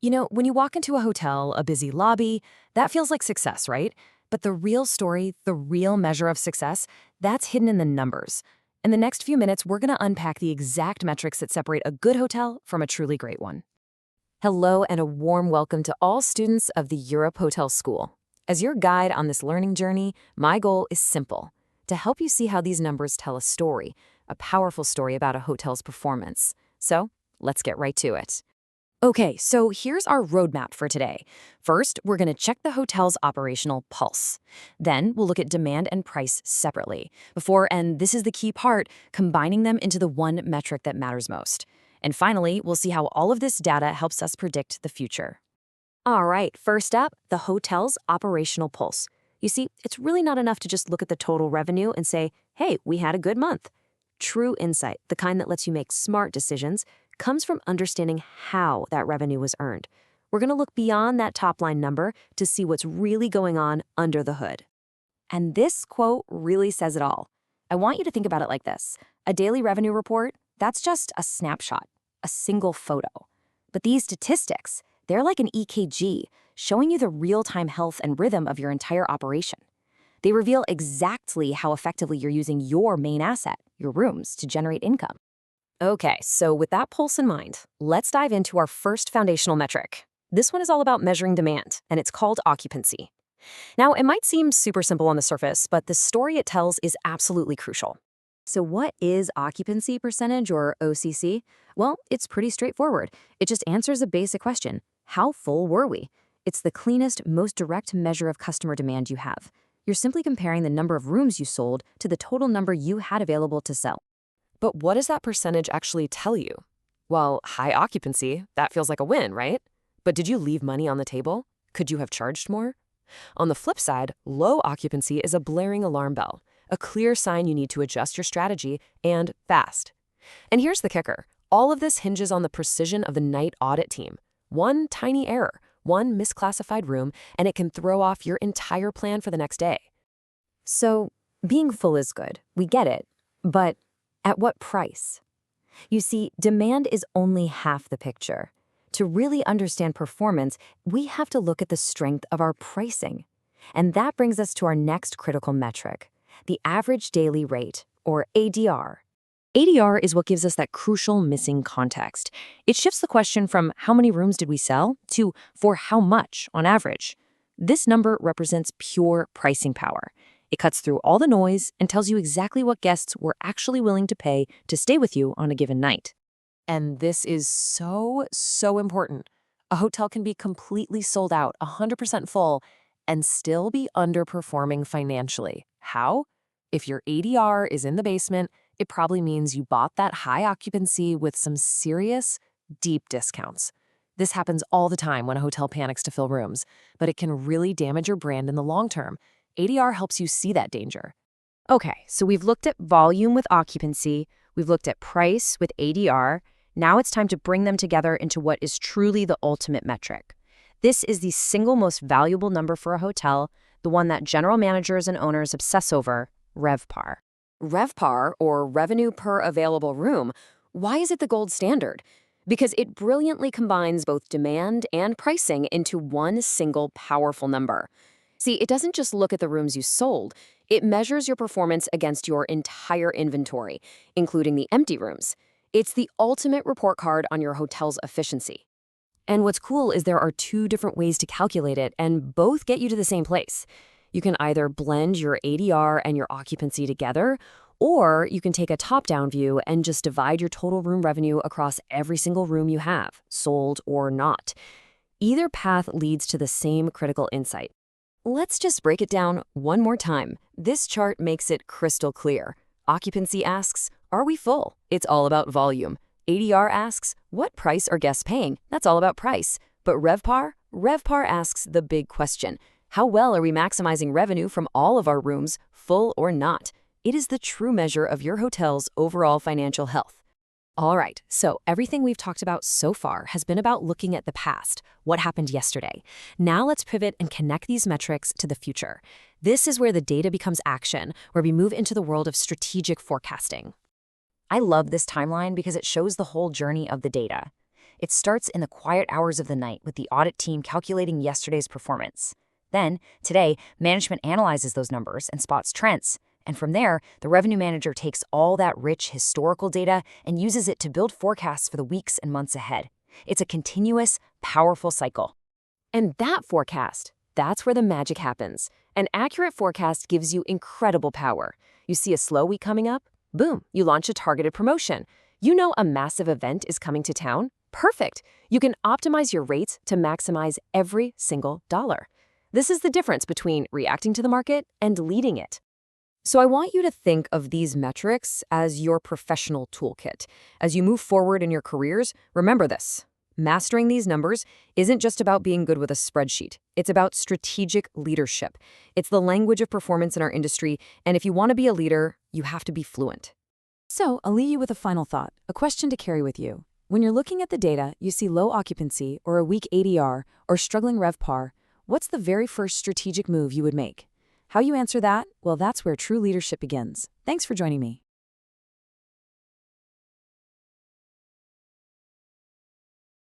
When you walk into a hotel, a busy lobby, that feels like success, right? But the real story, the real measure of success, that's hidden in the numbers. In the next few minutes, we're going to unpack the exact metrics that separate a good hotel from a truly great one. Hello, and a warm welcome to all students of the Europe Hotel School. As your guide on this learning journey, my goal is simple: to help you see how these numbers tell a story, a powerful story about a hotel's performance. So, let's get right to it. Okay, so here's our roadmap for today. First, we're going to check the hotel's operational pulse. Then, we'll look at demand and price separately, before, and this is the key part, combining them into the one metric that matters most. And finally, we'll see how all of this data helps us predict the future. All right, first up, the hotel's operational pulse. You see, it's really not enough to just look at the total revenue and say, hey, we had a good month. True insight, the kind that lets you make smart decisions, comes from understanding how that revenue was earned. We're going to look beyond that top-line number to see what's really going on under the hood. And this quote really says it all. I want you to think about it like this. A daily revenue report, that's just a snapshot, a single photo. But these statistics, they're like an EKG, showing you the real-time health and rhythm of your entire operation. They reveal exactly how effectively you're using your main asset, your rooms, to generate income. Okay, so with that pulse in mind, let's dive into our first foundational metric. This one is all about measuring demand, and it's called occupancy. Now, it might seem super simple on the surface, but the story it tells is absolutely crucial. So what is occupancy percentage, or OCC? Well, it's pretty straightforward. It just answers a basic question. How full were we? It's the cleanest, most direct measure of customer demand you have. You're simply comparing the number of rooms you sold to the total number you had available to sell. But what does that percentage actually tell you? Well, high occupancy, that feels like a win, right? But did you leave money on the table? Could you have charged more? On the flip side, low occupancy is a blaring alarm bell, a clear sign you need to adjust your strategy, and fast. And here's the kicker. All of this hinges on the precision of the night audit team. One tiny error, one misclassified room, and it can throw off your entire plan for the next day. So, being full is good. We get it. But at what price? You see, demand is only half the picture. To really understand performance, we have to look at the strength of our pricing. And that brings us to our next critical metric, the average daily rate, or ADR. ADR is what gives us that crucial missing context. It shifts the question from how many rooms did we sell to for how much on average. This number represents pure pricing power. It cuts through all the noise and tells you exactly what guests were actually willing to pay to stay with you on a given night. And this is so important. A hotel can be completely sold out, 100% full, and still be underperforming financially. How? If your ADR is in the basement, it probably means you bought that high occupancy with some serious, deep discounts. This happens all the time when a hotel panics to fill rooms, but it can really damage your brand in the long term. ADR helps you see that danger. Okay, so we've looked at volume with occupancy, we've looked at price with ADR. Now it's time to bring them together into what is truly the ultimate metric. This is the single most valuable number for a hotel, the one that general managers and owners obsess over, RevPAR. RevPAR, or revenue per available room, why is it the gold standard? Because it brilliantly combines both demand and pricing into one single powerful number. See, it doesn't just look at the rooms you sold. It measures your performance against your entire inventory, including the empty rooms. It's the ultimate report card on your hotel's efficiency. And what's cool is there are two different ways to calculate it, and both get you to the same place. You can either blend your ADR and your occupancy together, or you can take a top-down view and just divide your total room revenue across every single room you have, sold or not. Either path leads to the same critical insight. Let's just break it down one more time. This chart makes it crystal clear. Occupancy asks, are we full? It's all about volume. ADR asks, what price are guests paying? That's all about price. But RevPAR? RevPAR asks the big question. How well are we maximizing revenue from all of our rooms, full or not? It is the true measure of your hotel's overall financial health. All right, so everything we've talked about so far has been about looking at the past, what happened yesterday. Now let's pivot and connect these metrics to the future. This is where the data becomes action, where we move into the world of strategic forecasting. I love this timeline because it shows the whole journey of the data. It starts in the quiet hours of the night with the audit team calculating yesterday's performance. Then, today, management analyzes those numbers and spots trends. And from there, the revenue manager takes all that rich historical data and uses it to build forecasts for the weeks and months ahead. It's a continuous, powerful cycle. And that forecast, that's where the magic happens. An accurate forecast gives you incredible power. You see a slow week coming up? Boom, you launch a targeted promotion. You know a massive event is coming to town? Perfect. You can optimize your rates to maximize every single dollar. This is the difference between reacting to the market and leading it. So I want you to think of these metrics as your professional toolkit. As you move forward in your careers, remember this. Mastering these numbers isn't just about being good with a spreadsheet. It's about strategic leadership. It's the language of performance in our industry, and if you want to be a leader, you have to be fluent. So I'll leave you with a final thought, a question to carry with you. When you're looking at the data, you see low occupancy or a weak ADR or struggling RevPAR, what's the very first strategic move you would make? How you answer that? Well, that's where true leadership begins. Thanks for joining me.